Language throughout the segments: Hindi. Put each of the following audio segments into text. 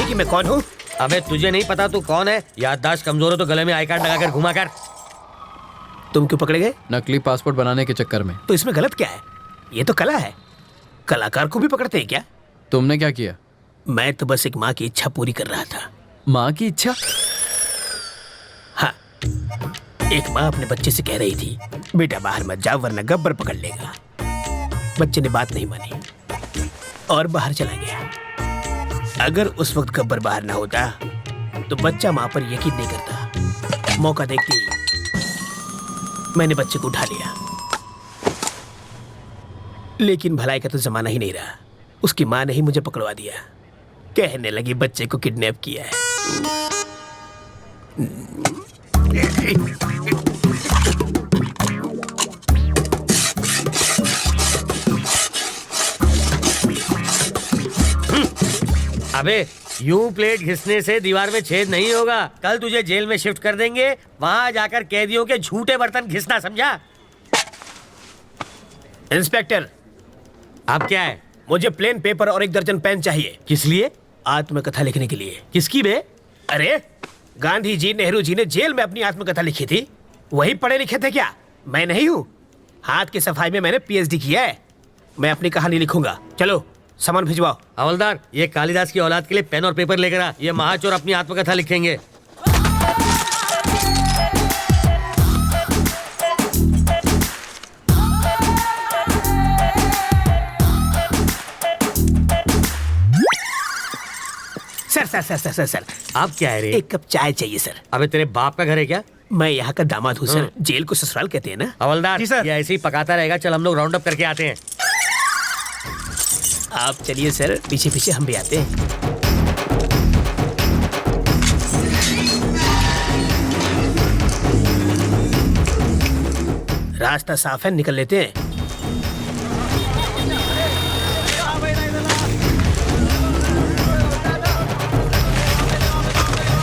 कि मैं कौन हूँ? अबे तुझे नहीं पता तू कौन है? याददाश्त कमजोर हो तो गले में आई कार्ड लगाकर घुमा कर। तुम क्यों पकड़े गए? नकली पासपोर्ट बनाने के चक्कर में। तो इसमें गलत क्या है? ये तो कला है। कलाकार को भी पकड़ते हैं क्या? तुमने क्या किया? मैं तो बस एक माँ की इच्छा पूरी कर रहा था। माँ की इच्छा? हाँ, एक माँ अपने बच्चे से कह रही थी, बेटा बाहर मत जा वरना गब्बर पकड़ लेगा। बच्चे ने बात नहीं मानी और बाहर चला गया। अगर उस वक्त गब्बर बाहर ना होता तो बच्चा माँ पर यकीन नहीं करता। मौका देखते ही मैंने बच्चे को उठा लिया। लेकिन भलाई का तो जमाना ही नहीं रहा। उसकी माँ ने ही मुझे पकड़वा दिया। कहने लगी बच्चे को किडनैप किया है। अबे यूं प्लेट घिसने से दीवार में छेद नहीं होगा। कल तुझे जेल में शिफ्ट कर देंगे, वहां जाकर कैदियों के झूठे बर्तन घिसना, समझा? इंस्पेक्टर, अब क्या है? मुझे प्लेन पेपर और 1 दर्जन पेन चाहिए। किस लिए? आत्मकथा लिखने के लिए। किसकी बे? अरे गांधी जी, नेहरू जी ने जेल में अपनी आत्मकथा लिखी थी। वही पढ़े लिखे थे क्या? मैं नहीं हूँ। हाथ की सफाई में मैंने PhD किया है। मैं अपनी कहानी लिखूंगा। चलो सामान भिजवाओ। हवलदार, ये कालिदास की औलाद के लिए पेन और पेपर लेकर आ। ये महाचोर अपनी आत्मकथा लिखेंगे। सर आप क्या है रे? 1 कप चाय चाहिए सर। अबे तेरे बाप का घर है क्या? मैं यहाँ का दामाद हूँ सर। जेल को ससुराल कहते हैं ना। हवलदार, जी सर। ये ऐसे ही पकाता रहेगा। चल हम लोग राउंड अप करके आते हैं। आप चलिए सर, पीछे पीछे हम भी आते हैं। रास्ता साफ है, निकल लेते हैं।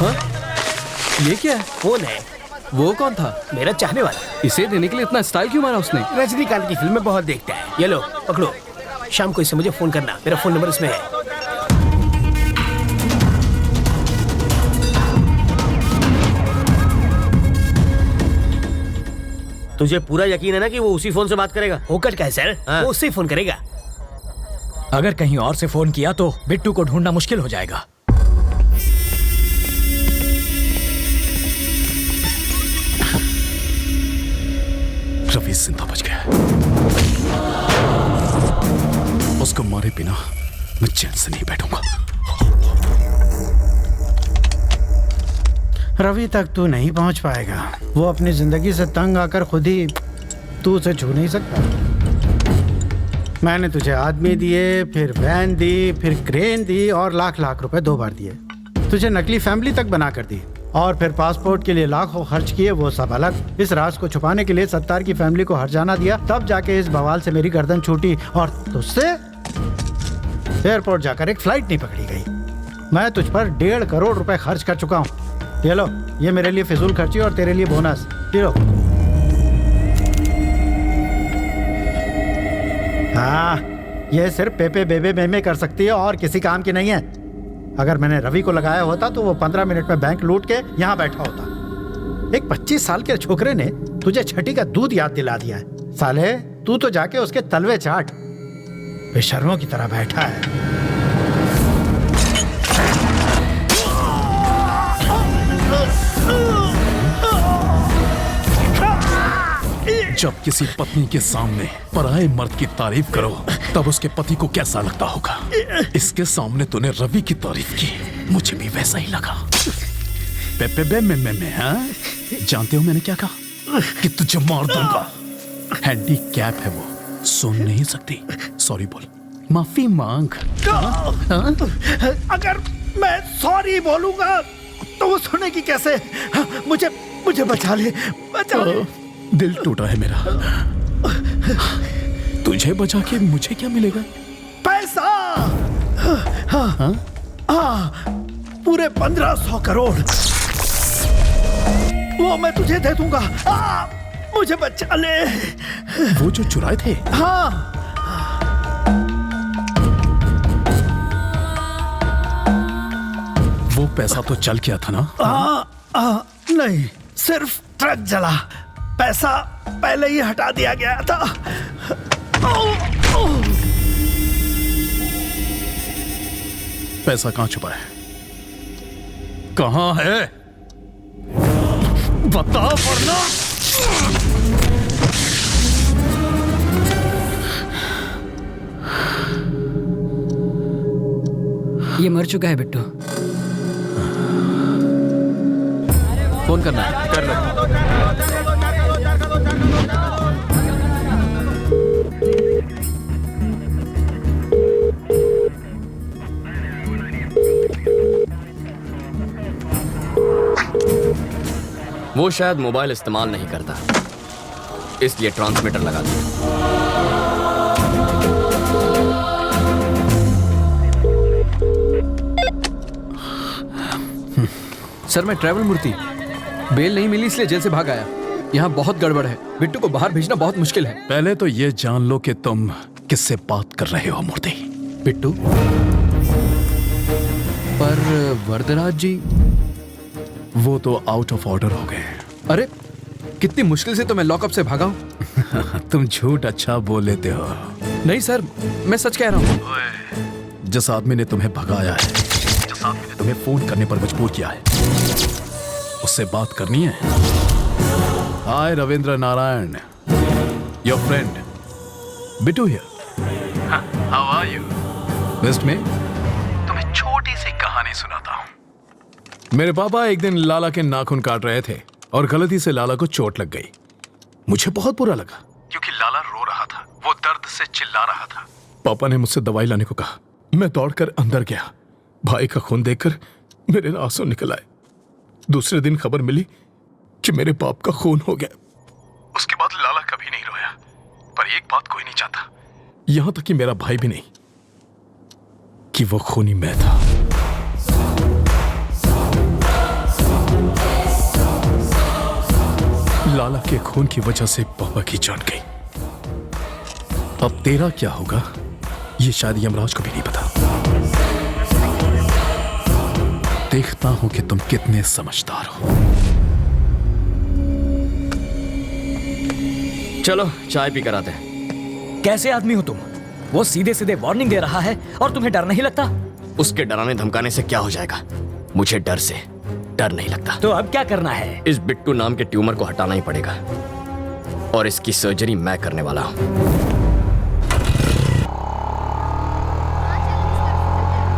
हाँ? ये क्या है? कौन है? वो कौन था? मेरा चाहने वाला। इसे देने के लिए इतना स्टाइल क्यों मारा उसने? रजनीकांत की फिल्म में बहुत देखता है। ये लो पकड़ो। शाम को इसे मुझे फोन करना। मेरा फोन नंबर इसमें है। तुझे पूरा यकीन है ना कि वो उसी फोन से बात करेगा? होकर क्या है सर? हाँ। वो उससे ही फोन करेगा। अगर कहीं और से फोन किया तो बिट्टू को ढूंढना मुश्किल हो जाएगा। रवि जिंदा बच गया। उसको मारे बिना मैं चैन से नहीं बैठूंगा। रवि तक तू नहीं पहुंच पाएगा। वो अपनी जिंदगी से तंग आकर खुद ही तू उसे छू नहीं सकता। मैंने तुझे आदमी दिए, फिर वैन दी, फिर क्रेन दी और लाख लाख रुपए 2 बार दिए। तुझे नकली फैमिली तक बना कर दी और फिर पासपोर्ट के लिए लाखों खर्च किए, वो सब अलग। इस राज को छुपाने के लिए सत्तार की फैमिली को हर्जाना दिया, तब जाके इस बवाल से मेरी गर्दन छूटी और तुझसे एयरपोर्ट जाकर एक फ्लाइट नहीं पकड़ी गई। मैं तुझ पर 1.5 करोड़ रुपए खर्च कर चुका हूँ। ये लो, ये मेरे लिए फिजूल खर्ची और तेरे लिए बोनस। ये लो। हाँ, ये सिर्फ पेपे बेबे मेमे कर सकती है और किसी काम की नहीं है। अगर मैंने रवि को लगाया होता तो वो 15 मिनट में बैंक लूट के यहाँ बैठा होता। एक 25 साल के छोकरे ने तुझे छठी का दूध याद दिला दिया है। साले, तू तो जाके उसके तलवे चाट। बेशर्मों की तरह बैठा है। जब किसी पत्नी के सामने पराये मर्द की तारीफ करो तब उसके पति को कैसा लगता होगा। इसके सामने तूने रवि की तारीफ की, मुझे भी वैसा ही लगा। पेपे में हाँ? जानते हो मैंने क्या कहा? कि तुझे मार दूंगा। हैंडीकैप है वो, सुन नहीं सकती। सॉरी बोल, माफी मांग। हाँ? अगर मैं सॉरी बोलूंगा तो वो सुनेगी कैसे? मुझे बचा ले, बचा ले। दिल टूटा है मेरा। तुझे बचा के मुझे क्या मिलेगा? पैसा। हाँ? पूरे 1500 करोड़ वो मैं तुझे दे दूंगा। मुझे बचा ले। वो जो चुराए थे? हाँ। पैसा तो चल गया था ना? नहीं, सिर्फ ट्रक जला, पैसा पहले ही हटा दिया गया था। पैसा कहाँ छुपा है? कहाँ है? बता वरना। ये मर चुका है बिट्टू। फोन करना है। कर लो। वो शायद मोबाइल इस्तेमाल नहीं करता, इसलिए ट्रांसमीटर लगा दिया। सर मैं ट्रैवल मूर्ति, बेल नहीं मिली इसलिए जेल से भाग आया। यहाँ बहुत गड़बड़ है, बिट्टू को बाहर भेजना बहुत मुश्किल है। पहले तो ये जान लो कि तुम किससे बात कर रहे हो मूर्ति। बिट्टू? पर वरदराज जी? वो तो आउट ऑफ ऑर्डर हो गए। अरे कितनी मुश्किल से तो मैं लॉकअप से भागा हूँ। तुम झूठ अच्छा बोल लेते हो। नहीं सर, मैं सच कह रहा हूँ। जिस आदमी ने तुम्हें भगाया है, जिस आदमी ने तुम्हें फोन करने पर मजबूर किया है, उससे बात करनी है। Hi Ravindra Narayan, your friend Bittu here. How are you? Best में तुम्हें छोटी सी कहानी सुनाता हूँ। मेरे पापा एक दिन लाला के नाखून काट रहे थे और गलती से लाला को चोट लग गई। मुझे बहुत बुरा लगा क्योंकि लाला रो रहा था, वो दर्द से चिल्ला रहा था। पापा ने मुझसे दवाई लाने को कहा। मैं दौड़कर अंदर गया। भाई का खून देखकर मेरे आंसू निकल आए। दूसरे दिन खबर मिली कि मेरे बाप का खून हो गया। उसके बाद लाला कभी नहीं रोया, पर एक बात कोई नहीं चाहता, यहां तक कि मेरा भाई भी नहीं, कि वो खूनी मैं था। लाला के खून की वजह से पापा की जान गई। अब तेरा क्या होगा ये शायद यमराज को भी नहीं पता। देखता हूं कि तुम कितने समझदार हो। चलो चाय पी कर आते हैं। कैसे आदमी हो तुम? वो सीधे सीधे वार्निंग दे रहा है और तुम्हें डर नहीं लगता? उसके डराने धमकाने से क्या हो जाएगा? मुझे डर से डर नहीं लगता। तो अब क्या करना है? इस बिट्टू नाम के ट्यूमर को हटाना ही पड़ेगा और इसकी सर्जरी मैं करने वाला हूं।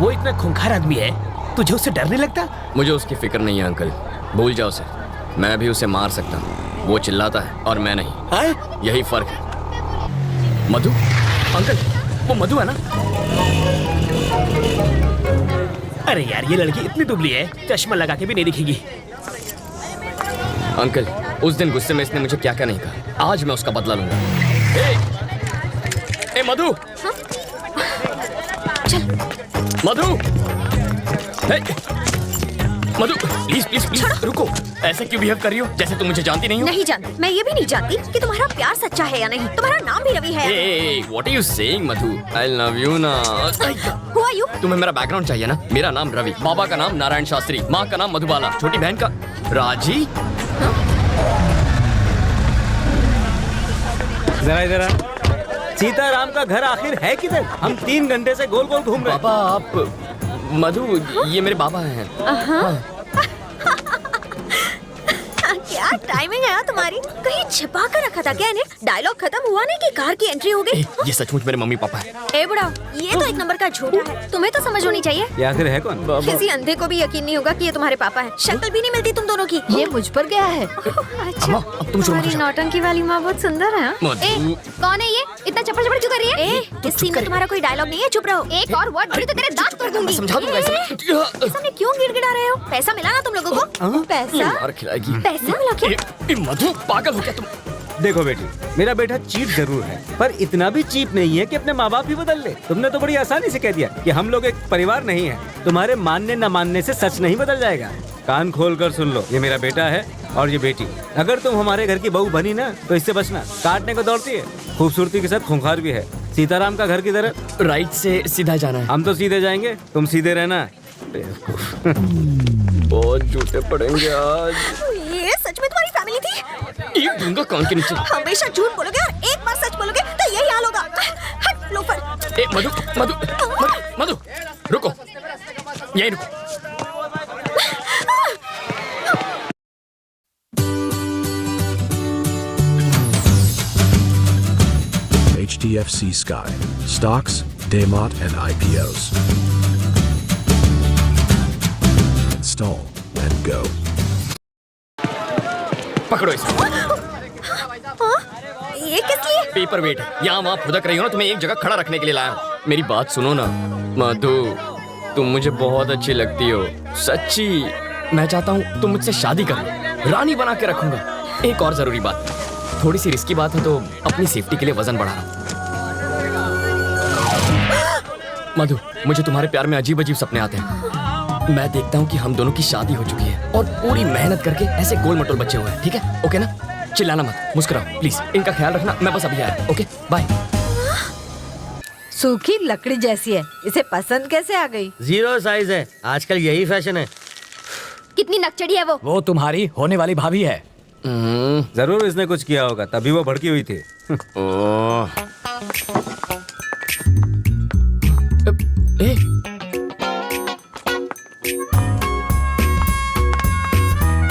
वो इतना खूंखार आदमी है, तुझे उससे डर नहीं लगता? मुझे उसकी फिक्र नहीं है अंकल, भूल जाओ उसे। मैं भी उसे मार सकता हूँ, वो चिल्लाता है और मैं नहीं। आए? यही फर्क है। मधु अंकल, वो मधु है ना? अरे यार, ये लड़की इतनी दुबली है, चश्मा लगा के भी नहीं दिखेगी। अंकल, उस दिन गुस्से में इसने मुझे क्या क्या नहीं कहा, आज मैं उसका बदला लूंगा। ए मधु! मधु! मधु प्लीज प्लीज प्लीज रुको। ऐसे क्यों बिहेव कर रही हो जैसे तुम मुझे जानती नहीं हो? नहीं जानती। मैं ये भी नहीं जानती कि तुम्हारा प्यार सच्चा है या नहीं। तुम्हारा नाम भी रवि है। What are you saying, Madhu? I love you ना। Who are you? तुम्हें मेरा बैकग्राउंड चाहिए ना? मेरा नाम रवि, बाबा का नाम नारायण शास्त्री, माँ का नाम मधुबाला, छोटी बहन का राजी। जरा इधर सीताराम का घर आखिर है किधर? हम 3 घंटे से गोल गोल घूम रहे हैं। पापा आप मधु, ये मेरे बाबा हैं। क्या टाइमिंग है तुम्हारी? कहीं छिपा कर रखा था क्या इन्हें? डायलॉग खत्म हुआ नहीं कि कार की एंट्री हो गई। ये सचमुच मेरे मम्मी पापा हैं। ए बुढ़ाओ, ये तो एक नंबर का झूठा है। तुम्हें तो समझ होनी चाहिए। ये आखिर है कौन? किसी अंधे को भी यकीन नहीं होगा कि ये तुम्हारे पापा है। शक्ल भी नहीं मिलती तुम दोनों की। ये मुझ पर गया है। अच्छा, अब तुम शुरू तुम्हारी नौटंकी वाली माँ बहुत सुंदर है। मधु कौन है ये? इतना चप्पड़ चप्पड़ क्यों कर रही है? इस सीन में तुम्हारा कोई डायलॉग नहीं है, चुप रहो। एक और वर्ड बोली तो तेरे दांत तोड़ दूंगी। समझा दूंगा इसे। सामने क्यों गिड़गिड़ा रहे हो? पैसा मिला ना तुम लोगों को? पैसा? मार खिलाएगी। पैसा मिला क्या? ए मधु पागल हो क्या तुम? देखो बेटी, मेरा बेटा चीप जरूर है, पर इतना भी चीप नहीं है कि अपने माँ बाप ही बदल ले। तुमने तो बड़ी आसानी से कह दिया कि हम लोग एक परिवार नहीं है। तुम्हारे मानने न मानने से सच नहीं बदल जाएगा। कान खोल कर सुन लो, ये मेरा बेटा है और ये बेटी। अगर तुम हमारे घर की बहू बनी ना तो इससे बचना। काटने को दौड़ती है, खूबसूरती के साथ खूंखार भी है। सीताराम का घर किधर है? राइट से सीधा जाना है। हम तो सीधे जाएंगे, तुम सीधे रहना। बहुत झूठे पड़ेंगे आज। ये सच में तुम्हारी फैमिली थी? एक दूंगा कान के नीचे। हमेशा झूठ बोलोगे और एक बार सच बोलोगे तो यही हाल होगा। हट लोफर। ए मधु मधु मधु मधु रुको, यही रुको। HDFC Sky, stocks, Daymont and IPOs. Install and go. पकड़ो इसे। ये किस लिए? पेपर वेट है, यहाँ वहाँ फुदक रही हो ना, तुम्हें एक जगह खड़ा रखने के लिए लाया हूँ। मेरी बात सुनो ना मधु, तुम मुझे बहुत अच्छी लगती हो, सच्ची। मैं चाहता हूँ तुम मुझसे शादी करो, रानी बना के रखूंगा। एक और जरूरी बात, थोड़ी सी रिस्की बात है तो अपनी सेफ्टी के लिए वजन बढ़ा रहा हूँ। मधु, मुझे तुम्हारे प्यार में अजीब अजीब सपने आते हैं। मैं देखता हूँ कि हम दोनों की शादी हो चुकी है और पूरी मेहनत करके ऐसे गोल मटोल बच्चे हुए हैं। ठीक है? ओके ना? चिल्लाना मत, मुस्कुराओ प्लीज। इनका ख्याल रखना, मैं बस अभी आया। Okay bye. सूखी लकड़ी जैसी है, इसे पसंद कैसे आ गई? जीरो साइज है, आजकल यही फैशन है। कितनी नकचड़ी है वो तुम्हारी होने वाली भाभी है। जरूर इसने कुछ किया होगा, तभी वो भड़की हुई थी। ओह